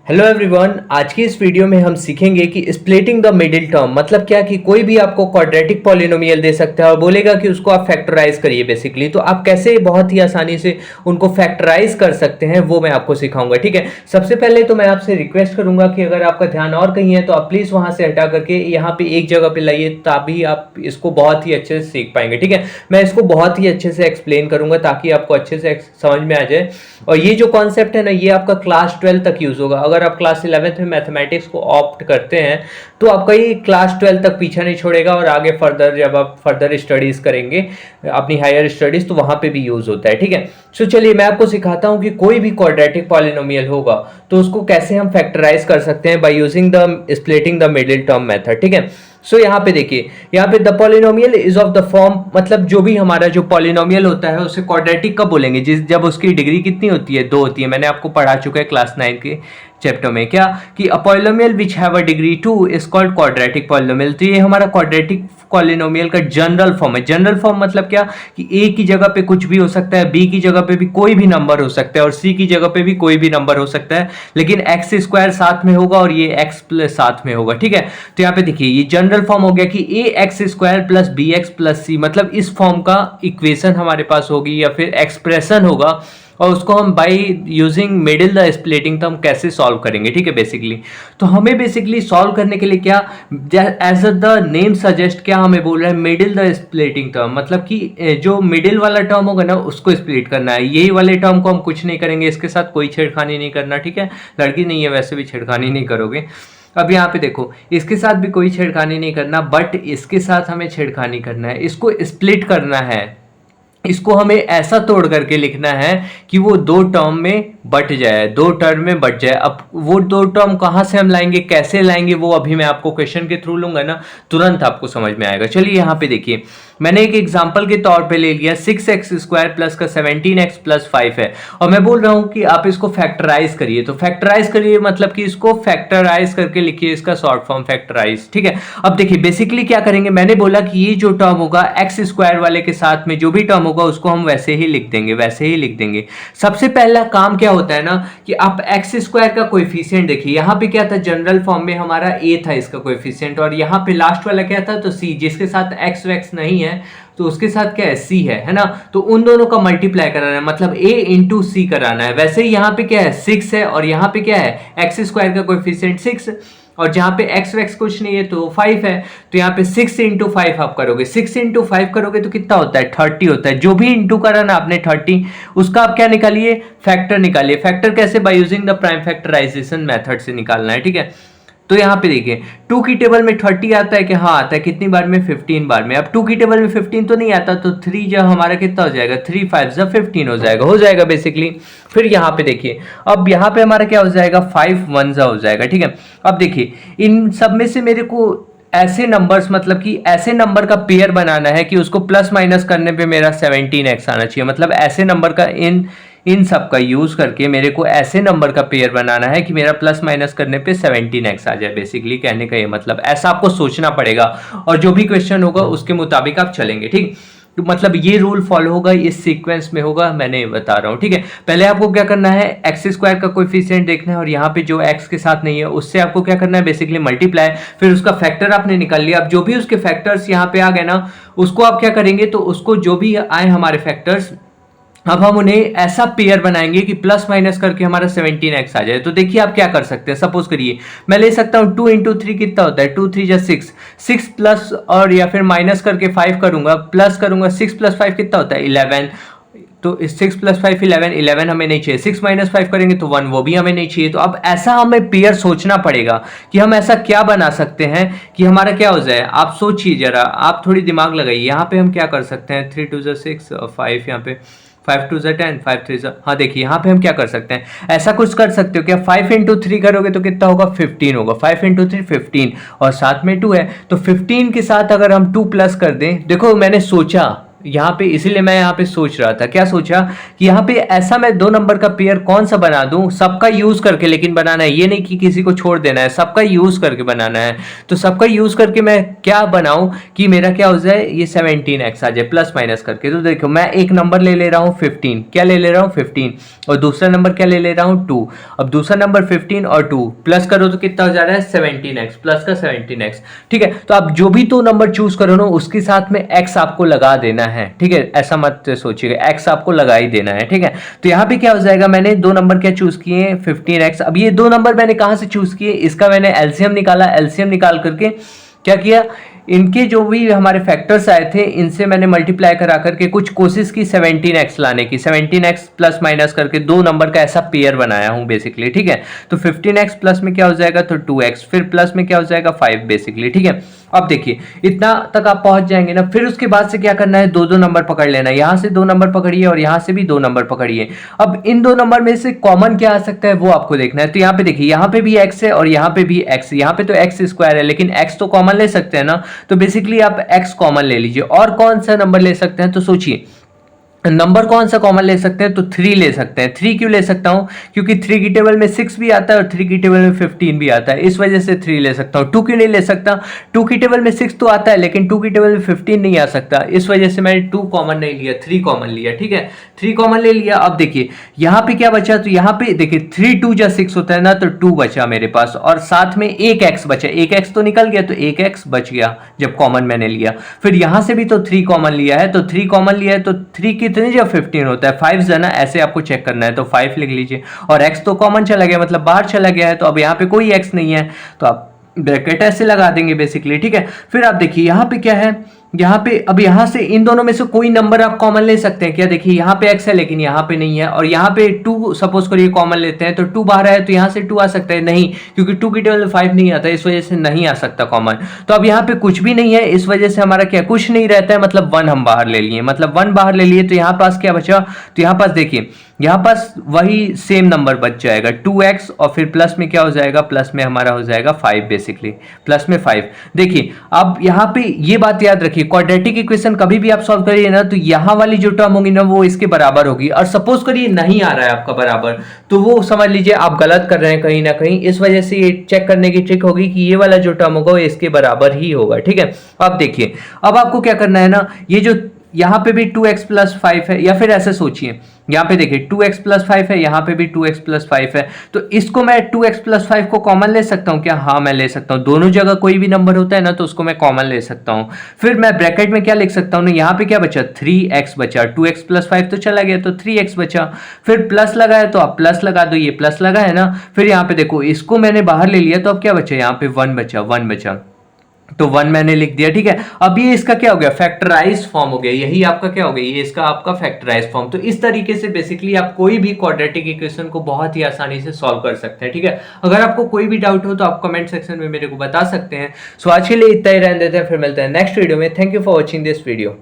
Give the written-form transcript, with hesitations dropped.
Hello everyone, आज की इस वीडियो में हम सीखेंगे कि स्प्लिटिंग द मिडिल टर्म मतलब क्या कि कोई भी आपको क्वाड्रेटिक पॉलिनोमियल दे सकता है और बोलेगा कि उसको आप फैक्टराइज करिए बेसिकली। तो आप कैसे बहुत ही आसानी से उनको फैक्टराइज कर सकते हैं वो मैं आपको सिखाऊंगा। ठीक है, सबसे पहले तो मैं आपसे रिक्वेस्ट करूंगा कि अगर आपका ध्यान और कहीं है तो आप प्लीज़ वहां से हटा करके यहाँ पे एक जगह पे लाइए, तभी आप इसको बहुत ही अच्छे से सीख पाएंगे। ठीक है, मैं इसको बहुत ही अच्छे से एक्सप्लेन करूंगा ताकि आपको अच्छे से समझ में आ जाए। और ये जो कॉन्सेप्ट है ना, ये आपका क्लास 12 तक यूज होगा। अगर आप क्लास 11th में मैथमेटिक्स को ऑप्ट करते हैं तो आपका ये क्लास 12 तक पीछा नहीं छोड़ेगा, और आगे फर्दर जब आप फर्दर स्टडीज करेंगे अपनी हायर स्टडीज तो वहां पे भी यूज होता है। ठीक है, सो चलिए मैं आपको सिखाता हूं कि कोई भी क्वाड्रेटिक पॉलिनोमियल होगा तो उसको कैसे हम फैक्टराइज कर सकते हैं bye using the splitting the middle term method. ठीक है, सो यहाँ पे देखिए, यहाँ पे the polynomial is of the form, मतलब जो भी हमारा जो पॉलिनोमियल होता है उसे क्वाड्रेटिक कब बोलेंगे, जब उसकी डिग्री कितनी होती है, 2 होती है। मैंने आपको पढ़ा चुका है क्लास 9 के चैप्टर में क्या कि a polynomial which have a degree 2 is called quadratic polynomial. तो ये हमारा क्वाड्रेटिक पॉलिनोमियल का जनरल फॉर्म है। जनरल फॉर्म मतलब क्या कि ए की जगह पे कुछ भी हो सकता है, बी की जगह पे भी कोई भी नंबर हो सकता है और सी की जगह पे भी कोई भी नंबर हो सकता है, लेकिन एक्स स्क्वायर साथ में होगा और ये एक्स प्लस साथ में होगा। ठीक है, तो यहाँ पे देखिए ये जनरल फॉर्म हो गया कि A x square plus B x plus C, मतलब इस फॉर्म का इक्वेशन हमारे पास होगी या फिर एक्सप्रेशन होगा, और उसको हम by using middle the splitting term कैसे सॉल्व करेंगे। ठीक है, बेसिकली तो हमें बेसिकली सॉल्व करने के लिए क्या, एज द नेम सजेस्ट, क्या हमें बोल रहा है, मिडिल द स्प्लिटिंग टर्म, मतलब कि जो मिडिल वाला टर्म होगा ना उसको स्प्लिट करना है। यही वाले टर्म को हम कुछ नहीं करेंगे, इसके साथ कोई छेड़खानी नहीं करना। ठीक है, लड़की नहीं है वैसे भी छेड़खानी नहीं करोगे। अब यहाँ पे देखो, इसके साथ भी कोई छेड़खानी नहीं करना, बट इसके साथ हमें छेड़खानी करना है, इसको स्प्लिट करना है। इसको हमें ऐसा तोड़ करके लिखना है कि वो दो टर्म में बट जाए, दो टर्म में बट जाए। अब वो दो टर्म कहाँ से हम लाएंगे, कैसे लाएंगे, वो अभी मैं आपको क्वेश्चन के थ्रू लूंगा ना, तुरंत आपको समझ में आएगा। चलिए यहाँ पे देखिए, मैंने एक एग्जांपल के तौर पे ले लिया 6x स्क्वायर प्लस का 17x प्लस 5 है, और मैं बोल रहा हूँ कि आप इसको फैक्टराइज करिए। तो फैक्टराइज करिए मतलब कि इसको फैक्टराइज करके लिखिए, इसका शॉर्ट फॉर्म फैक्टराइज। ठीक है, अब देखिए बेसिकली क्या करेंगे, मैंने बोला कि ये जो टर्म होगा एक्स स्क्वायर वाले के साथ में जो भी टर्म होगा उसको हम वैसे ही लिख देंगे, वैसे ही लिख देंगे। सबसे पहला काम क्या होता है ना कि आप एक्स स्क्वायर का कोएफिशिएंट देखिए, यहाँ पे क्या था, जनरल फॉर्म में हमारा ए था इसका कोएफिशिएंट, और यहाँ पे लास्ट वाला क्या था, तो सी, जिसके साथ एक्स वैक्स नहीं है तो उसके साथ क्या है, सी है ना। तो उन दोनों का मल्टीप्लाई कराना है, मतलब a इंटू सी कराना है। वैसे ही यहाँ पे क्या है, 6 है, और यहाँ पे क्या है, एक्स स्क्वायर का कोएफिशिएंट 6, और जहाँ पे एक्स वैक्स कुछ नहीं है तो 5 है। तो यहाँ पे 6 इंटू 5 आप करोगे, 6 इंटू 5 करोगे तो कितना होता है, 30 होता है। जो भी इंटू करा ना आपने 30, उसका आप क्या निकालिए, फैक्टर निकालिए। फैक्टर कैसे, by using the prime factorisation method से निकालना है। ठीक है, तो यहाँ पे देखिए 2 की टेबल में 30 आता है कि हाँ आता है, कितनी बार में, 15 बार में। अब 2 की टेबल में 15 तो नहीं आता, तो 3 जब हमारा कितना हो जाएगा, 3 5 जब 15 हो जाएगा बेसिकली। फिर यहाँ पे देखिए, अब यहाँ पे हमारा क्या हो जाएगा, 5 1 हो जाएगा। ठीक है, अब देखिए इन सब में से मेरे को ऐसे नंबर्स, मतलब कि ऐसे नंबर का पेयर बनाना है कि उसको प्लस माइनस करने पे मेरा 17x आना चाहिए। मतलब ऐसे नंबर का इन सब का यूज करके मेरे को ऐसे नंबर का पेयर बनाना है कि मेरा प्लस माइनस करने पे 17x आ जाए। बेसिकली कहने का ये मतलब, ऐसा आपको सोचना पड़ेगा, और जो भी क्वेश्चन होगा उसके मुताबिक आप चलेंगे। ठीक, तो मतलब ये रूल फॉलो होगा, इस सीक्वेंस में होगा, मैंने बता रहा हूँ। ठीक है, पहले आपको क्या करना है, एक्स स्क्वायर का कोएफिशिएंट देखना है, और यहाँ पे जो एक्स के साथ नहीं है उससे आपको क्या करना है, बेसिकली मल्टीप्लाई। फिर उसका फैक्टर आपने निकाल लिया। अब जो भी उसके फैक्टर्स यहाँ पे आ गए ना, उसको आप क्या करेंगे, तो उसको जो भी आए हमारे फैक्टर्स, अब हम उन्हें ऐसा पेयर बनाएंगे कि प्लस माइनस करके हमारा 17x आ जाए। तो देखिए आप क्या कर सकते हैं, सपोज करिए मैं ले सकता हूं 2 इंटू 3 कितना होता है, 2 3 जा 6, 6 प्लस और या फिर माइनस करके 5 करूंगा, प्लस करूंगा, 6 प्लस 5 कितना होता है, 11। तो 6 प्लस 5 11, 11 हमें नहीं चाहिए, 6 माइनस 5 करेंगे तो 1, वो भी हमें नहीं चाहिए। तो अब ऐसा हमें पेयर सोचना पड़ेगा कि हम ऐसा क्या बना सकते हैं कि हमारा क्या हो जाए। आप सोचिए जरा, आप थोड़ी दिमाग लगाइए। यहाँ पे हम क्या कर सकते हैं, 3 2 6 और 5, यहाँ पे 5 2 10, 5 3, हाँ देखिए यहाँ पे हम क्या कर सकते हैं, ऐसा कुछ कर सकते हो क्या, 5 इंटू 3 करोगे तो कितना होगा, 15 होगा। 5 इंटू 3 15, और साथ में 2 है, तो 15 के साथ अगर हम 2 प्लस कर दें, देखो मैंने सोचा, यहाँ पे इसीलिए मैं यहाँ पे सोच रहा था, क्या सोचा कि यहाँ पे ऐसा मैं दो नंबर का पेयर कौन सा बना दूं, सबका यूज करके लेकिन बनाना है, ये नहीं कि किसी को छोड़ देना है, सबका यूज करके बनाना है। तो सबका यूज करके मैं क्या बनाऊं कि मेरा क्या हो जाए, ये 17x आ जाए प्लस माइनस करके। तो देखो मैं एक नंबर ले ले रहा हूँ 15, क्या ले ले रहा हूँ 15, और दूसरा नंबर क्या ले ले रहा हूँ 2। अब दूसरा नंबर 15 और 2 प्लस करो तो कितना हो जा रहा है 17x, प्लस का 17x। ठीक है, तो आप जो भी दो नंबर चूज करो ना उसके साथ में x आपको लगा देना है। ठीक है, ऐसा मत सोचिएगा, x आपको लगा ही देना है। ठीक है, तो यहाँ पे क्या हो जाएगा, मैंने दो नंबर क्या चूज किए 15x। अब ये दो नंबर मैंने कहां से चूज किए, इसका मैंने एलसीएम निकाला, एलसीएम निकाल करके क्या किया, इनके जो भी हमारे फैक्टर्स आए थे इनसे मैंने मल्टीप्लाई करा करके कुछ कोशिश की 17x लाने की, 17x प्लस माइनस करके दो नंबर का ऐसा पेयर बनाया हूं बेसिकली। ठीक है, तो 15x प्लस में क्या हो जाएगा तो 2x, फिर प्लस में क्या हो जाएगा 5 बेसिकली। ठीक है, अब देखिए इतना तक आप पहुंच जाएंगे ना, फिर उसके बाद से क्या करना है, दो दो नंबर पकड़ लेना, यहां से दो नंबर पकड़िए और यहां से भी दो नंबर पकड़िए। अब इन दो नंबर में से कॉमन क्या आ सकता है वो आपको देखना है। तो यहाँ पे देखिए, यहाँ पे भी x है और यहाँ पे भी x, यहाँ पे तो x स्क्वायर है लेकिन x तो कॉमन ले सकते हैं ना, तो बेसिकली आप x कॉमन ले लीजिए। और कौन सा नंबर ले सकते हैं, तो सोचिए नंबर कौन सा कॉमन ले सकते हैं, तो 3 ले सकते हैं। 3 क्यों ले सकता हूं, क्योंकि 3 की टेबल में 6 भी आता है और 3 की टेबल में 15 भी आता है, इस वजह से 3 ले सकता हूं। 2 क्यों नहीं ले सकता, 2 की टेबल में 6 तो आता है लेकिन 2 की टेबल में 15 नहीं आ सकता, इस वजह से मैंने 2 कॉमन नहीं लिया, 3 कॉमन लिया। ठीक है, 3 कॉमन ले लिया। अब देखिए यहां पे क्या बचा, तो यहां पे देखिए 3 2 जा 6 होता है ना, तो 2 बचा मेरे पास और साथ में एक x बचा, एक x तो निकल गया, तो एक x बच गया जब कॉमन मैंने लिया। फिर यहां से भी तो 3 कॉमन लिया है, तो 3 कॉमन लिया है तो 3 कितने जब 15 होता है 5 है ना, ऐसे आपको चेक करना है, तो 5 लिख लीजिए। और x तो कॉमन चला गया मतलब बाहर चला गया है, तो अब यहाँ पे कोई x नहीं है तो आप ब्रैकेट ऐसे लगा देंगे बेसिकली। ठीक है, फिर आप देखिए यहाँ पे क्या है, यहाँ पे अब यहाँ से इन दोनों में से कोई नंबर आप कॉमन ले सकते हैं क्या, देखिए यहाँ पे x है लेकिन यहाँ पे नहीं है, और यहाँ पे 2 सपोज करिए कॉमन लेते हैं, तो 2 बाहर है तो यहाँ से 2 आ सकता है, नहीं क्योंकि 2 की टेबल में 5 नहीं आता, इस वजह से नहीं आ सकता कॉमन। तो अब यहाँ पे कुछ भी नहीं है, इस वजह से हमारा क्या कुछ नहीं रहता है, मतलब 1 हम बाहर ले लिए, मतलब 1 बाहर ले लिए, तो यहाँ पास क्या बचा, तो यहाँ पास देखिए यहाँ पास वही सेम नंबर बच जाएगा 2x, और फिर प्लस में क्या हो जाएगा, प्लस में हमारा हो जाएगा 5 बेसिकली, प्लस में 5। देखिए अब यहाँ पे ये बात याद रखिए, क्वाड्रेटिक इक्वेशन कभी भी आप सॉल्व करिए ना, तो यहाँ वाली जो टर्म होगी ना वो इसके बराबर होगी, और सपोज करिए नहीं आ रहा है आपका बराबर, तो वो समझ लीजिए आप गलत कर रहे हैं कहीं ना कहीं, इस वजह से ये चेक करने की ट्रिक होगी कि ये वाला जो टर्म होगा वो इसके बराबर ही होगा। ठीक है, अब देखिए अब आपको क्या करना है ना, ये जो यहाँ पे भी 2x प्लस 5 है, या फिर ऐसे सोचिए यहाँ पे देखिए 2x प्लस 5 है, यहाँ पे भी 2x प्लस 5 है, तो इसको मैं 2x प्लस 5 को कॉमन ले सकता हूँ क्या, हाँ मैं ले सकता हूँ, दोनों जगह कोई भी नंबर होता है ना तो उसको मैं कॉमन ले सकता हूँ। फिर मैं ब्रैकेट में क्या लिख सकता हूँ ना, यहाँ पे क्या बचा 3x बचा, 2x प्लस 5 तो चला गया तो 3x बचा, फिर प्लस लगा है तो आप प्लस लगा दो, ये प्लस लगा है ना, फिर यहाँ पे देखो इसको मैंने बाहर ले लिया तो अब क्या बचा, यहाँ पे 1 बचा, 1 बचा, तो 1 मैंने लिख दिया। ठीक है, अब ये इसका क्या हो गया, फैक्टराइज फॉर्म हो गया, यही आपका क्या हो गया, ये इसका आपका फैक्टराइज फॉर्म। तो इस तरीके से बेसिकली आप कोई भी क्वाड्रेटिक इक्वेशन को बहुत ही आसानी से सॉल्व कर सकते हैं। ठीक है, अगर आपको कोई भी डाउट हो तो आप कमेंट सेक्शन में मेरे को बता सकते हैं। सो आज के लिए इतना ही रहने देते हैं, फिर मिलते हैं नेक्स्ट वीडियो में। Thank you for watching this video.